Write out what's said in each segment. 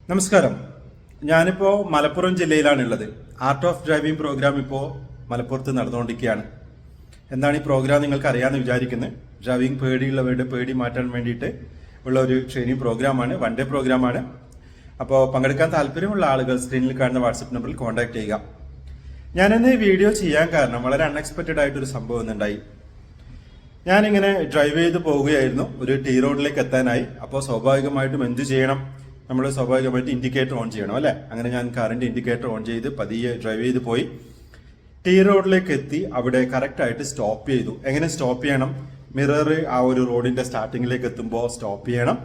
നമസ്കാരം. ഞാനിപ്പോൾ മലപ്പുറം ജില്ലയിലാണുള്ളത്. ആർട്ട് ഓഫ് ഡ്രൈവിംഗ് പ്രോഗ്രാം ഇപ്പോൾ മലപ്പുറത്ത് നടന്നുകൊണ്ടിരിക്കുകയാണ്. എന്താണ് ഈ പ്രോഗ്രാം നിങ്ങൾക്ക് അറിയാമെന്ന് വിചാരിക്കുന്നത്. ഡ്രൈവിംഗ് പേടിയുള്ളവരുടെ പേടി മാറ്റാൻ വേണ്ടിയിട്ട് ഉള്ള ഒരു ട്രെയിനിങ് പ്രോഗ്രാമാണ്, വൺ ഡേ പ്രോഗ്രാമാണ്. അപ്പോൾ പങ്കെടുക്കാൻ താല്പര്യമുള്ള ആളുകൾ സ്ക്രീനിൽ കാണുന്ന വാട്സപ്പ് നമ്പറിൽ കോൺടാക്ട് ചെയ്യുക. ഞാനിന്ന് ഈ വീഡിയോ ചെയ്യാൻ കാരണം വളരെ അൺഎക്സ്പെക്റ്റഡ് ആയിട്ടൊരു സംഭവം ഉണ്ടായി. ഞാനിങ്ങനെ ഡ്രൈവ് ചെയ്ത് പോവുകയായിരുന്നു, ഒരു ടീ റോഡിലേക്ക് എത്താനായി. അപ്പോൾ സ്വാഭാവികമായിട്ടും എന്ത് ചെയ്യണം, നമ്മൾ സ്വാഭാവികമായിട്ട് ഇൻഡിക്കേറ്റർ ഓൺ ചെയ്യണം അല്ലേ. അങ്ങനെ ഞാൻ കാറിന്റെ ഇൻഡിക്കേറ്റർ ഓൺ ചെയ്ത് പതിയെ ഡ്രൈവ് ചെയ്ത് പോയി ടീ റോഡിലേക്ക് എത്തി. അവിടെ കറക്റ്റായിട്ട് സ്റ്റോപ്പ് ചെയ്തു. എങ്ങനെ സ്റ്റോപ്പ് ചെയ്യണം, മിറർ ആ ഒരു റോഡിന്റെ സ്റ്റാർട്ടിങ്ങിലേക്ക് എത്തുമ്പോൾ സ്റ്റോപ്പ് ചെയ്യണം,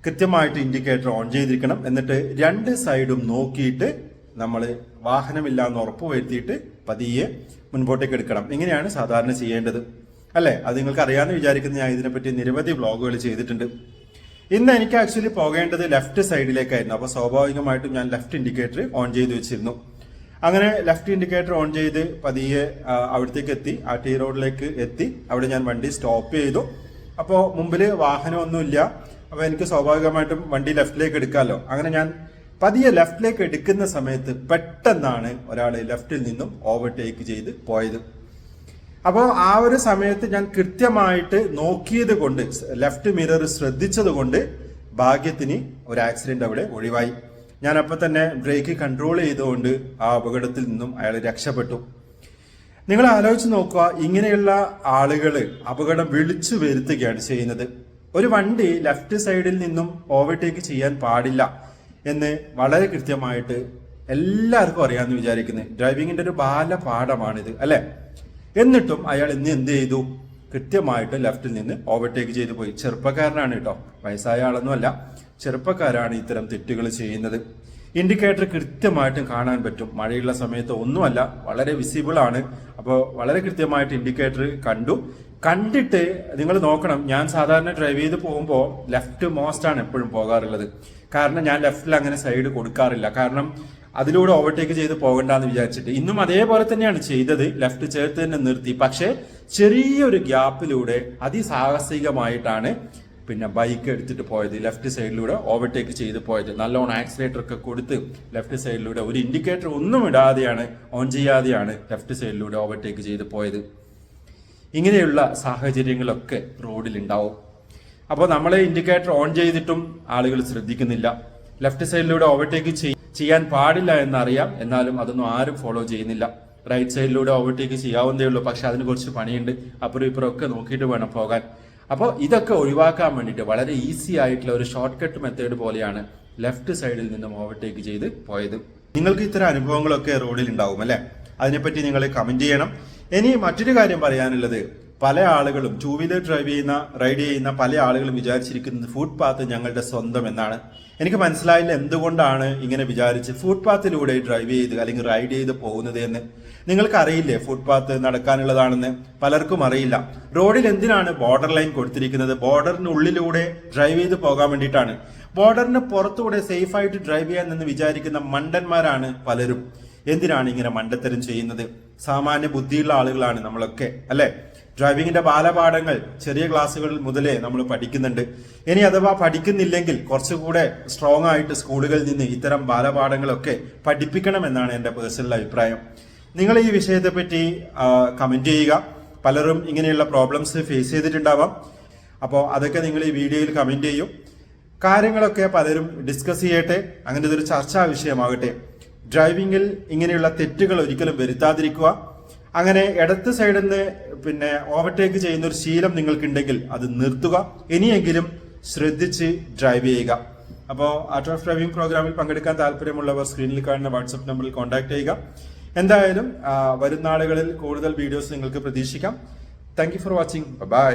കൃത്യമായിട്ട് ഇൻഡിക്കേറ്റർ ഓൺ ചെയ്തിരിക്കണം. എന്നിട്ട് രണ്ട് സൈഡും നോക്കിയിട്ട് നമ്മൾ വാഹനമില്ല എന്ന് ഉറപ്പ് വരുത്തിയിട്ട് പതിയെ മുൻപോട്ടേക്ക് എടുക്കണം. ഇങ്ങനെയാണ് സാധാരണ ചെയ്യേണ്ടത് അല്ലേ. അത് നിങ്ങൾക്ക് അറിയാമെന്ന് വിചാരിക്കുന്ന ഞാൻ ഇതിനെപ്പറ്റി നിരവധി വ്ളോഗുകൾ ചെയ്തിട്ടുണ്ട്. ഇന്ന് എനിക്ക് ആക്ച്വലി പോകേണ്ടത് ലെഫ്റ്റ് സൈഡിലേക്കായിരുന്നു. അപ്പോൾ സ്വാഭാവികമായിട്ടും ഞാൻ ലെഫ്റ്റ് ഇൻഡിക്കേറ്റർ ഓൺ ചെയ്ത് വെച്ചിരുന്നു. അങ്ങനെ ലെഫ്റ്റ് ഇൻഡിക്കേറ്റർ ഓൺ ചെയ്ത് പതിയെ അവിടത്തേക്ക് എത്തി, ആ ടീ റോഡിലേക്ക് എത്തി. അവിടെ ഞാൻ വണ്ടി സ്റ്റോപ്പ് ചെയ്തു. അപ്പോൾ മുമ്പിൽ വാഹനമൊന്നുമില്ല. അപ്പോൾ എനിക്ക് സ്വാഭാവികമായിട്ടും വണ്ടി ലെഫ്റ്റിലേക്ക് എടുക്കാമല്ലോ. അങ്ങനെ ഞാൻ പതിയെ ലെഫ്റ്റിലേക്ക് എടുക്കുന്ന സമയത്ത് പെട്ടെന്നാണ് ഒരാൾ ലെഫ്റ്റിൽ നിന്നും ഓവർടേക്ക് ചെയ്ത് പോയത്. അപ്പോൾ ആ ഒരു സമയത്ത് ഞാൻ കൃത്യമായിട്ട് നോക്കിയത് കൊണ്ട്, ലെഫ്റ്റ് മിറർ ശ്രദ്ധിച്ചത് കൊണ്ട് ഭാഗ്യത്തിന് ഒരു ആക്സിഡന്റ് അവിടെ ഒഴിവായി. ഞാൻ അപ്പോൾ തന്നെ ബ്രേക്ക് കൺട്രോൾ ചെയ്തുകൊണ്ട് ആ അപകടത്തിൽ നിന്നും അയാൾ രക്ഷപ്പെട്ടു. നിങ്ങൾ ആലോചിച്ച് നോക്കുക, ഇങ്ങനെയുള്ള ആളുകൾ അപകടം വിളിച്ചു വരുത്തുകയാണ് ചെയ്യുന്നത്. ഒരു വണ്ടി ലെഫ്റ്റ് സൈഡിൽ നിന്നും ഓവർടേക്ക് ചെയ്യാൻ പാടില്ല എന്ന് വളരെ കൃത്യമായിട്ട് എല്ലാവർക്കും അറിയാമെന്ന് വിചാരിക്കുന്നത്. ഡ്രൈവിങ്ങിന്റെ ഒരു ബാലപാഠമാണിത് അല്ലെ. എന്നിട്ടും അയാൾ ഇന്ന് എന്ത് ചെയ്തു, കൃത്യമായിട്ട് ലെഫ്റ്റിൽ നിന്ന് ഓവർടേക്ക് ചെയ്തു പോയി. ചെറുപ്പക്കാരനാണ് കേട്ടോ, വയസ്സായ ആളൊന്നുമല്ല, ചെറുപ്പക്കാരാണ് ഇത്തരം തെറ്റുകൾ ചെയ്യുന്നത്. ഇൻഡിക്കേറ്റർ കൃത്യമായിട്ടും കാണാൻ പറ്റും. മഴയുള്ള സമയത്ത് ഒന്നുമല്ല, വളരെ വിസിബിൾ ആണ്. അപ്പോൾ വളരെ കൃത്യമായിട്ട് ഇൻഡിക്കേറ്റർ കണ്ടിട്ട് നിങ്ങൾ നോക്കണം. ഞാൻ സാധാരണ ഡ്രൈവ് ചെയ്ത് പോകുമ്പോൾ ലെഫ്റ്റ് മോസ്റ്റ് ആണ് എപ്പോഴും പോകാറുള്ളത്. കാരണം ഞാൻ ലെഫ്റ്റിൽ അങ്ങനെ സൈഡ് കൊടുക്കാറില്ല. കാരണം അതിലൂടെ ഓവർടേക്ക് ചെയ്ത് പോകണ്ടെന്ന് വിചാരിച്ചിട്ട് ഇന്നും അതേപോലെ തന്നെയാണ് ചെയ്തത്. ലെഫ്റ്റ് ചേർത്ത് തന്നെ നിർത്തി. പക്ഷെ ചെറിയൊരു ഗ്യാപ്പിലൂടെ അതിസാഹസികമായിട്ടാണ് പിന്നെ ബൈക്ക് എടുത്തിട്ട് പോയത്. ലെഫ്റ്റ് സൈഡിലൂടെ ഓവർടേക്ക് ചെയ്ത് പോയത്. നല്ലോണം ആക്സിലേറ്റർ ഒക്കെ കൊടുത്ത് ലെഫ്റ്റ് സൈഡിലൂടെ ഒരു ഇൻഡിക്കേറ്റർ ഒന്നും ഇടാതെയാണ്, ഓൺ ചെയ്യാതെയാണ് ലെഫ്റ്റ് സൈഡിലൂടെ ഓവർടേക്ക് ചെയ്ത് പോയത്. ഇങ്ങനെയുള്ള സാഹചര്യങ്ങളൊക്കെ റോഡിൽ ഉണ്ടാവും. അപ്പോൾ നമ്മൾ ഇൻഡിക്കേറ്റർ ഓൺ ചെയ്തിട്ടും ആളുകൾ ശ്രദ്ധിക്കുന്നില്ല. ലെഫ്റ്റ് സൈഡിലൂടെ ഓവർടേക്ക് ചെയ്യാൻ പാടില്ല എന്നറിയാം, എന്നാലും അതൊന്നും ആരും ഫോളോ ചെയ്യുന്നില്ല. റൈറ്റ് സൈഡിലൂടെ ഓവർടേക്ക് ചെയ്യാവുന്നതേ ഉള്ളൂ. പക്ഷെ അതിന് കുറച്ച് പണിയുണ്ട്. അപ്പുറം ഇപ്പുറം ഒക്കെ നോക്കിയിട്ട് വേണം പോകാൻ. അപ്പോൾ ഇതൊക്കെ ഒഴിവാക്കാൻ വേണ്ടിയിട്ട് വളരെ ഈസി ആയിട്ടുള്ള ഒരു ഷോർട്ട് കട്ട് മെത്തേഡ് പോലെയാണ് ലെഫ്റ്റ് സൈഡിൽ നിന്നും ഓവർടേക്ക് ചെയ്ത് പോയത്. നിങ്ങൾക്ക് ഇത്തരം അനുഭവങ്ങളൊക്കെ റോഡിൽ ഉണ്ടാവും അല്ലെ. അതിനെപ്പറ്റി നിങ്ങൾ കമന്റ് ചെയ്യണം. ഇനി മറ്റൊരു കാര്യം പറയാനുള്ളത്, പല ആളുകളും ടൂ വീലർ റൈഡ് ചെയ്യുന്ന പല ആളുകളും വിചാരിച്ചിരിക്കുന്നത് ഫുട്പാത്ത് ഞങ്ങളുടെ സ്വന്തം എന്നാണ്. എനിക്ക് മനസ്സിലായില്ല എന്തുകൊണ്ടാണ് ഇങ്ങനെ വിചാരിച്ച് ഫുട്പാത്തിലൂടെ ഡ്രൈവ് ചെയ്ത് അല്ലെങ്കിൽ റൈഡ് ചെയ്ത് പോകുന്നത് എന്ന്. നിങ്ങൾക്ക് അറിയില്ലേ ഫുട്പാത്ത് നടക്കാനുള്ളതാണെന്ന്? പലർക്കും അറിയില്ല. റോഡിൽ എന്തിനാണ് ബോർഡർ ലൈൻ കൊടുത്തിരിക്കുന്നത്? ബോർഡറിനുള്ളിലൂടെ ഡ്രൈവ് ചെയ്ത് പോകാൻ വേണ്ടിയിട്ടാണ്. ബോർഡറിന് പുറത്തൂടെ സേഫ് ആയിട്ട് ഡ്രൈവ് ചെയ്യാൻ എന്ന് വിചാരിക്കുന്ന മണ്ടന്മാരാണ് പലരും. എന്തിനാണ് ഇങ്ങനെ മണ്ടത്തരം ചെയ്യുന്നത്? സാമാന്യ ബുദ്ധിയുള്ള ആളുകളാണ് നമ്മളൊക്കെ അല്ലെ. ഡ്രൈവിങ്ങിന്റെ ബാലപാഠങ്ങൾ ചെറിയ ക്ലാസ്സുകളിൽ മുതലേ നമ്മൾ പഠിക്കുന്നുണ്ട്. ഇനി അഥവാ പഠിക്കുന്നില്ലെങ്കിൽ കുറച്ചുകൂടെ സ്ട്രോങ് ആയിട്ട് സ്കൂളുകളിൽ നിന്ന് ഇത്തരം ബാലപാഠങ്ങളൊക്കെ പഠിപ്പിക്കണമെന്നാണ് എൻ്റെ പേഴ്സണൽ അഭിപ്രായം. നിങ്ങൾ ഈ വിഷയത്തെ പറ്റി കമന്റ് ചെയ്യുക. പലരും ഇങ്ങനെയുള്ള പ്രോബ്ലംസ് ഫേസ് ചെയ്തിട്ടുണ്ടാവാം. അപ്പോൾ അതൊക്കെ നിങ്ങൾ ഈ വീഡിയോയിൽ കമന്റ് ചെയ്യും. കാര്യങ്ങളൊക്കെ പലരും ഡിസ്കസ് ചെയ്യട്ടെ. അങ്ങനത്തെ ഒരു ചർച്ചാ വിഷയമാകട്ടെ. ഡ്രൈവിങ്ങിൽ ഇങ്ങനെയുള്ള തെറ്റുകൾ ഒരിക്കലും വരുത്താതിരിക്കുക. അങ്ങനെ ഇടത്ത് സൈഡിൽ നിന്ന് പിന്നെ ഓവർടേക്ക് ചെയ്യുന്ന ഒരു ശീലം നിങ്ങൾക്കുണ്ടെങ്കിൽ അത് നിർത്തുക. ഇനിയെങ്കിലും ശ്രദ്ധിച്ച് ഡ്രൈവ് ചെയ്യുക. അപ്പോൾ ആർട്ട് ഓഫ് ഡ്രൈവിംഗ് പ്രോഗ്രാമിൽ പങ്കെടുക്കാൻ താല്പര്യമുള്ളവർ സ്ക്രീനിൽ കാണുന്ന വാട്സപ്പ് നമ്പറിൽ കോൺടാക്ട് ചെയ്യുക. എന്തായാലും വരുന്ന നാളുകളിൽ കൂടുതൽ വീഡിയോസ് നിങ്ങൾക്ക് പ്രതീക്ഷിക്കാം. Thank you for watching. By.